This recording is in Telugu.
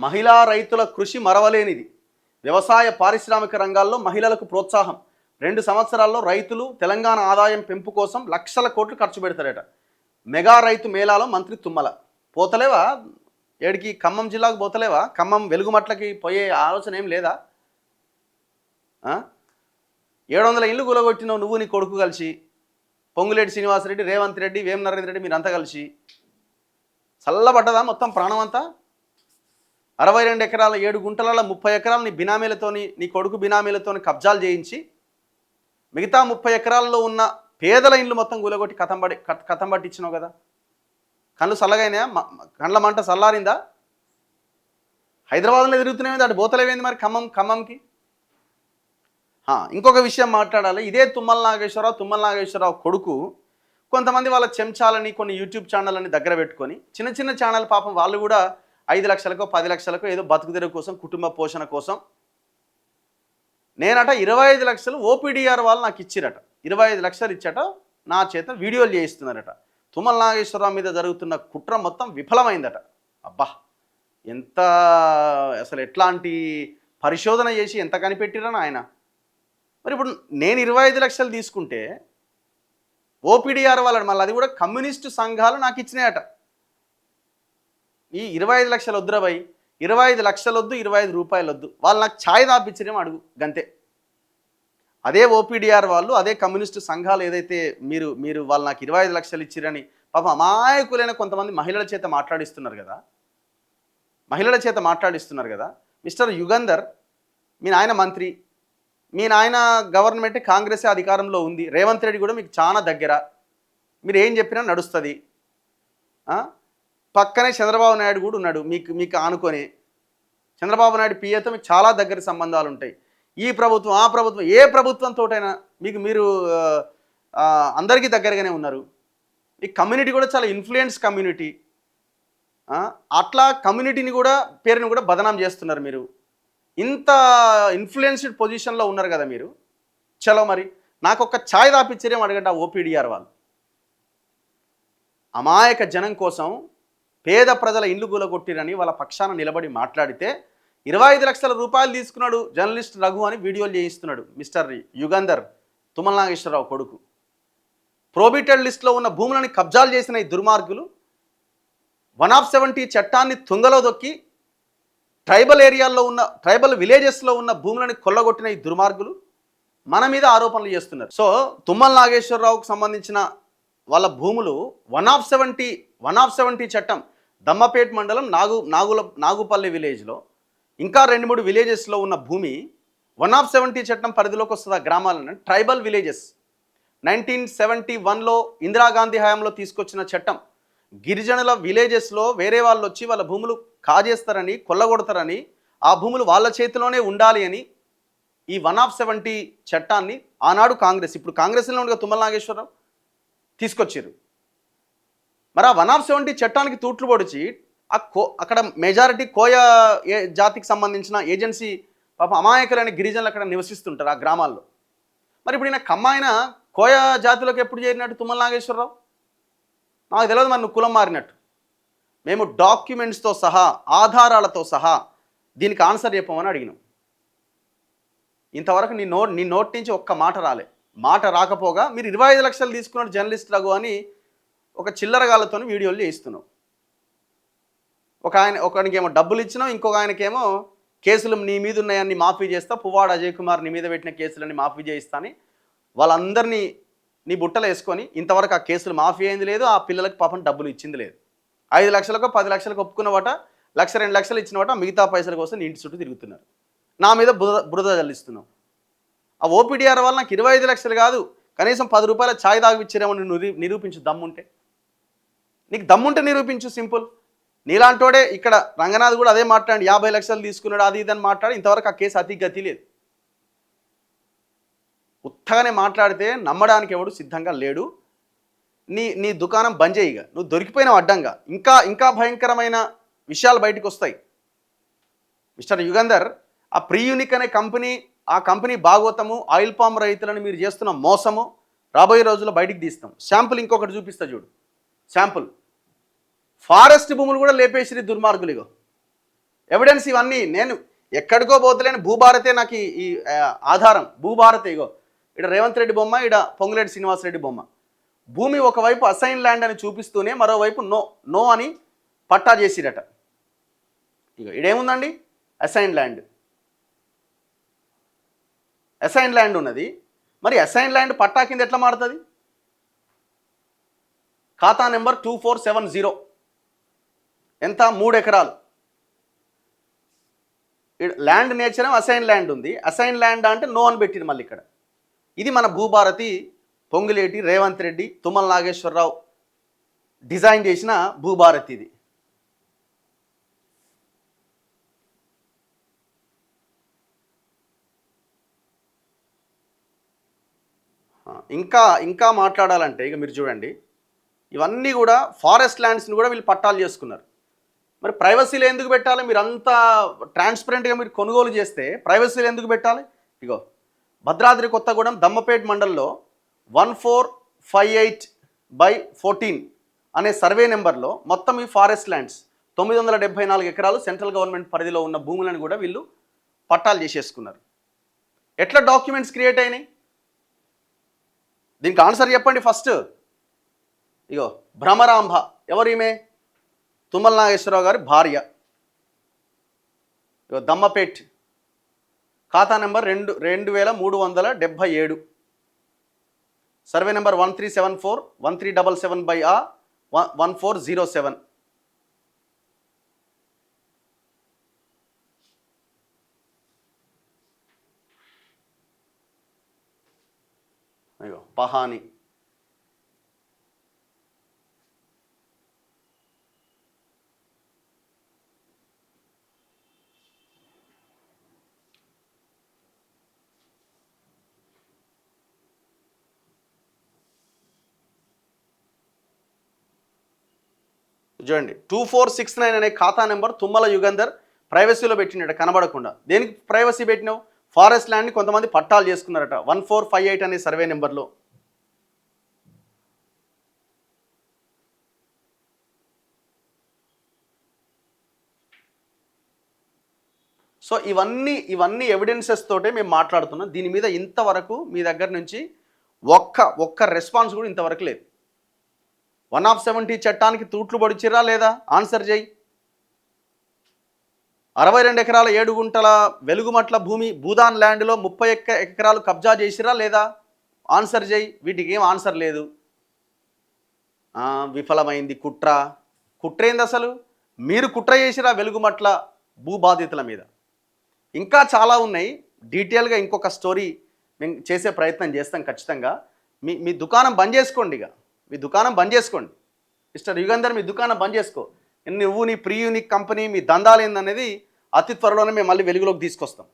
మహిళా రైతుల కృషి మరవలేనిది. వ్యవసాయ పారిశ్రామిక రంగాల్లో మహిళలకు ప్రోత్సాహం. 2 సంవత్సరాల్లో రైతులు తెలంగాణ ఆదాయం పెంపు కోసం లక్షల కోట్లు ఖర్చు పెడతారట. మెగా రైతు మేళాలో మంత్రి తుమ్మల. పోతలేవా ఏడికి? ఖమ్మం జిల్లాకు పోతలేవా? ఖమ్మం వెలుగుమట్లకి పోయే ఆలోచన ఏం లేదా? 700 ఇళ్ళు గులగొట్టినావు నువ్వు నీ కొడుకు కలిసి. పొంగులేటి శ్రీనివాసరెడ్డి, రేవంత్ రెడ్డి, వేం నరేంద్ర రెడ్డి మీరంతా కలిసి. చల్లబడ్డదా మొత్తం ప్రాణం అంతా? 62 ఎకరాల 7 గుంటలలో 30 ఎకరాలు నీ బినామీలతోని, నీ కొడుకు బినామీలతోని కబ్జాలు చేయించి మిగతా 30 ఎకరాల్లో ఉన్న పేదల ఇండ్లు మొత్తం గులగొట్టి కథం పట్టించినావు కదా. కళ్ళు చల్లగైనాయా? కండ్ల మంట చల్లారిందా? హైదరాబాద్లో తిరుగుతున్నాయి, అటు బోతలేవేంది మరి ఖమ్మంకి? ఇంకొక విషయం మాట్లాడాలి. ఇదే తుమ్మల నాగేశ్వరరావు కొడుకు కొంతమంది వాళ్ళ చెంచాలని కొన్ని యూట్యూబ్ ఛానళ్ళని దగ్గర పెట్టుకొని చిన్న చిన్న ఛానల్ పాపం వాళ్ళు కూడా 5 లక్షలకో 10 లక్షలకో ఏదో బతుకుదెరువు కోసం, కుటుంబ పోషణ కోసం నేనట 25 లక్షలు ఓపీడీఆర్ వాళ్ళు నాకు ఇచ్చిరట. 25 లక్షలు ఇచ్చట నా చేత వీడియోలు చేయిస్తున్నారట. తుమ్మల నాగేశ్వరరావు మీద జరుగుతున్న కుట్ర మొత్తం విఫలమైందట. అబ్బా, ఎంత అసలు ఎట్లాంటి పరిశోధన చేసి ఎంత కనిపెట్టిరని ఆయన. మరి ఇప్పుడు నేను 25 లక్షలు తీసుకుంటే ఓపీడీఆర్ వాళ్ళని మళ్ళీ అది కూడా కమ్యూనిస్టు సంఘాలు నాకు ఇచ్చినాయట. ఈ 25 లక్షలు వద్దురా భయ్, 25 లక్షలు వద్దు, 25 రూపాయలు వద్దు, వాళ్ళు నాకు ఛాయ్ దాపిచ్చిరేమో అడుగు గంతే. అదే ఓపీడీఆర్ వాళ్ళు, అదే కమ్యూనిస్టు సంఘాలు ఏదైతే మీరు వాళ్ళు నాకు 25 లక్షలు ఇచ్చిరని పాపం అమాయకులైన కొంతమంది మహిళల చేత మాట్లాడిస్తున్నారు కదా. మిస్టర్ యుగంధర్, మీ నాయన మంత్రి, మీ నాయన గవర్నమెంట్ కాంగ్రెస్ అధికారంలో ఉంది, రేవంత్ రెడ్డి కూడా మీకు చాలా దగ్గర, మీరు ఏం చెప్పినా నడుస్తుంది. పక్కనే చంద్రబాబు నాయుడు కూడా ఉన్నాడు మీకు ఆనుకొని. చంద్రబాబు నాయుడు పిఏతో మీకు చాలా దగ్గర సంబంధాలు ఉంటాయి. ఈ ప్రభుత్వం ఆ ప్రభుత్వం ఏ ప్రభుత్వంతోటైనా మీరు అందరికీ దగ్గరగానే ఉన్నారు. ఈ కమ్యూనిటీ కూడా చాలా ఇన్ఫ్లుయెన్స్ కమ్యూనిటీ. అట్లా కమ్యూనిటీని కూడా పేరుని కూడా బదనాం చేస్తున్నారు మీరు. ఇంత ఇన్ఫ్లుయెన్స్డ్ పొజిషన్లో ఉన్నారు కదా మీరు. చలో మరి నాకు ఒక ఛాయ్ దాపిచ్చేరేం అడగండి ఆ ఓపీడీఆర్ వాళ్ళు. అమాయక జనం కోసం, పేద ప్రజల ఇండ్లు కూలగొట్టిరని వాళ్ళ పక్షాన నిలబడి మాట్లాడితే 25 లక్షల రూపాయలు తీసుకున్నాడు జర్నలిస్ట్ రఘు అని వీడియోలు చేయిస్తున్నాడు మిస్టర్ యుగంధర్, తుమ్మల నాగేశ్వరరావు కొడుకు. ప్రోబిటెడ్ లిస్టులో ఉన్న భూములని కబ్జాలు చేసిన ఈ దుర్మార్గులు 170 చట్టాన్ని తుంగలో దొక్కి ట్రైబల్ విలేజెస్లో ఉన్న భూములని కొల్లగొట్టిన ఈ దుర్మార్గులు మన మీద ఆరోపణలు చేస్తున్నారు. సో తుమ్మల నాగేశ్వరరావుకు సంబంధించిన వాళ్ళ భూములు 170 చట్టం దమ్మపేట్ మండలం నాగుపల్లి విలేజ్లో ఇంకా 2-3 విలేజెస్లో ఉన్న భూమి 170 చట్టం పరిధిలోకి వస్తుంది. ఆ గ్రామాలను ట్రైబల్ విలేజెస్ 1971లో ఇందిరాగాంధీ హయాంలో తీసుకొచ్చిన చట్టం. గిరిజనుల విలేజెస్లో వేరే వాళ్ళు వచ్చి వాళ్ళ భూములు కాజేస్తారని, కొల్లగొడతారని, ఆ భూములు వాళ్ళ చేతిలోనే ఉండాలి అని ఈ 170 చట్టాన్ని ఆనాడు కాంగ్రెస్, ఇప్పుడు కాంగ్రెస్లో ఉండగా తుమ్మల నాగేశ్వరరావు తీసుకొచ్చారు. మరి ఆ 170 చట్టానికి తూట్లు పొడిచి అక్కడ మెజారిటీ కోయ జాతికి సంబంధించిన ఏజెన్సీ పాప అమాయకులైన గిరిజనులు అక్కడ నివసిస్తుంటారు ఆ గ్రామాల్లో. మరి ఇప్పుడు ఈయన కమ్మాయిన కోయ జాతిలోకి ఎప్పుడు చేరినట్టు తుమ్మల నాగేశ్వరరావు? నాకు తెలియదు. మరి నువ్వు కులం మారినట్టు. మేము డాక్యుమెంట్స్తో సహా, ఆధారాలతో సహా దీనికి ఆన్సర్ చెప్పమని అడిగినాం. ఇంతవరకు నీ నోటి నుంచి ఒక్క మాట రాలే. మాట రాకపోగా మీరు 25 లక్షలు తీసుకున్న జర్నలిస్ట్ రఘు అని ఒక చిల్లరగాళ్ళతో వీడియోలు చేయిస్తున్నావు. ఒకనికేమో డబ్బులు ఇచ్చినావు, ఇంకొక ఆయనకేమో కేసులు నీ మీద ఉన్నాయని మాఫీ చేస్తా, పువ్వాడ అజయ్ కుమార్ నీ మీద పెట్టిన కేసులని మాఫీ చేయిస్తా అని వాళ్ళందరినీ నీ బుట్టలు వేసుకొని ఇంతవరకు ఆ కేసులు మాఫీ అయింది లేదు, ఆ పిల్లలకు పాపం డబ్బులు ఇచ్చింది లేదు. 5 లక్షలకో 10 లక్షలకు ఒప్పుకున్నవాట, 1-2 లక్షలు ఇచ్చినవాట, మిగతా పైసల కోసం నీ ఇంటి చుట్టూ తిరుగుతున్నారు. నా మీద బురద జల్లిస్తున్నావు. ఆ ఓపీడీఆర్ వాళ్ళు నాకు 25 లక్షలు కాదు, కనీసం 10 రూపాయల ఛాయ్ తాగిచ్చారేమో నిరూపించు. దమ్ముంటే, నీకు దమ్ముంటే నిరూపించు. సింపుల్. నీలాంటోడే ఇక్కడ రంగనాథ్ కూడా అదే మాట్లాడి 50 లక్షలు తీసుకున్నాడు అది ఇదని మాట్లాడి ఇంతవరకు ఆ కేసు అతి గతి లేదు. ఉత్తగానే మాట్లాడితే నమ్మడానికి ఎవడు సిద్ధంగా లేడు. నీ దుకాణం బంద్ చేయిగా, నువ్వు దొరికిపోయినావు అడ్డంగా. ఇంకా భయంకరమైన విషయాలు బయటకు వస్తాయి. మిస్టర్ యుగంధర్, ఆ ప్రీయూనిక్ అనే కంపెనీ, ఆ కంపెనీ భాగవతము, ఆయిల్ పామ్ రైతులను మీరు చేస్తున్న మోసము రాబోయే రోజుల్లో బయటికి తీస్తాం. శాంపుల్ ఇంకొకటి చూపిస్తా చూడు. శాంపుల్ ఫారెస్ట్ భూములు కూడా లేపేసిరి దుర్మార్గులు. ఎవిడెన్స్ ఇవన్నీ నేను ఎక్కడికో పోతలేని భూభారతే నాకు ఈ ఆధారం. భూభారతే ఇగో ఇక్కడ రేవంత్ రెడ్డి బొమ్మ, ఇక్కడ పొంగులేటి శ్రీనివాసరెడ్డి బొమ్మ. భూమి ఒకవైపు అసైన్ ల్యాండ్ అని చూపిస్తూనే మరోవైపు నో నో అని పట్టా చేసిరట. ఇక ఇదేముందండి, అసైన్ ల్యాండ్. అసైన్ ల్యాండ్ ఉన్నది, మరి అసైన్ ల్యాండ్ పట్టా కింద ఎట్లా మారుతుంది? ఖాతా నెంబర్ 2470 ఎంత? 3 ఎకరాలు. ల్యాండ్ నేచర్ అసైన్ ల్యాండ్ ఉంది, అసైన్ ల్యాండ్ అంటే నో అని పెట్టింది మళ్ళీ ఇక్కడ. ఇది మన భూభారతి పొంగులేటి రేవంత్ రెడ్డి తుమ్మల నాగేశ్వరరావు డిజైన్ చేసిన భూభారతి ఇది. ఇంకా మాట్లాడాలంటే ఇక మీరు చూడండి, ఇవన్నీ కూడా ఫారెస్ట్ ల్యాండ్స్ని కూడా వీళ్ళు పట్టాలు చేసుకున్నారు. మరి ప్రైవసీలో ఎందుకు పెట్టాలి? మీరు అంతా ట్రాన్స్పరెంట్గా మీరు కొనుగోలు చేస్తే ప్రైవసీలో ఎందుకు పెట్టాలి? ఇగో భద్రాద్రి కొత్తగూడెం దమ్మపేట్ మండల్లో 1458/14 అనే సర్వే నెంబర్లో మొత్తం ఈ ఫారెస్ట్ ల్యాండ్స్ 974 ఎకరాలు సెంట్రల్ గవర్నమెంట్ పరిధిలో ఉన్న భూములను కూడా వీళ్ళు పట్టాలు చేసేసుకున్నారు. ఎట్లా డాక్యుమెంట్స్ క్రియేట్ అయినాయి? దీనికి ఆన్సర్ చెప్పండి ఫస్ట్. ఇగో భ్రమరాంబ ఎవరు? ఈమె తుమ్మల నాగేశ్వరరావు గారి భార్య. ఇగో దమ్మపేట్ ఖాతా నెంబర్ 2377, సర్వే నెంబర్ 1374 1377/1407. అయ్యో పహాని. చూడండి 2469 అనే ఖాతా నెంబర్ తుమ్మల యుగంధర్ ప్రైవసీలో పెట్టినట్ట కనబడకుండా. దేనికి ప్రైవసీ పెట్టినావు? ఫారెస్ట్ ల్యాండ్ని కొంతమంది పట్టాలు చేసుకున్నారట 1458 అనే సర్వే నెంబర్లో. సో ఇవన్నీ ఎవిడెన్సెస్ తోటే మేము మాట్లాడుతున్నాం. దీని మీద ఇంతవరకు మీ దగ్గర నుంచి ఒక్క రెస్పాన్స్ కూడా ఇంతవరకు లేదు. 170 చట్టానికి తూట్లు పొడిచిరా లేదా? ఆన్సర్ చేయి. 62 ఎకరాల 7 గుంటల వెలుగుమట్ల భూమి భూదాన్ ల్యాండ్లో 30 ఎకరాలు కబ్జా చేసిరా లేదా? ఆన్సర్ చేయి. వీటికి ఏం ఆన్సర్ లేదు. విఫలమైంది కుట్రేంది అసలు? మీరు కుట్ర చేసిరా వెలుగుమట్ల భూబాధితుల మీద. ఇంకా చాలా ఉన్నాయి. డీటెయిల్గా ఇంకొక స్టోరీ మేము చేసే ప్రయత్నం చేస్తాం ఖచ్చితంగా. మీ దుకాణం బంద్ చేసుకోండి. ఇక మీ దుకాణం బంద్ చేసుకోండి మిస్టర్ యుగంధర్, మీ దుకాణం బంద్ చేసుకో. నువ్వు నీ ప్రీ యూనిక్ కంపెనీ మీ దందాలు ఏందనేది అతి త్వరలోనే మేము మళ్ళీ వెలుగులోకి తీసుకొస్తాం.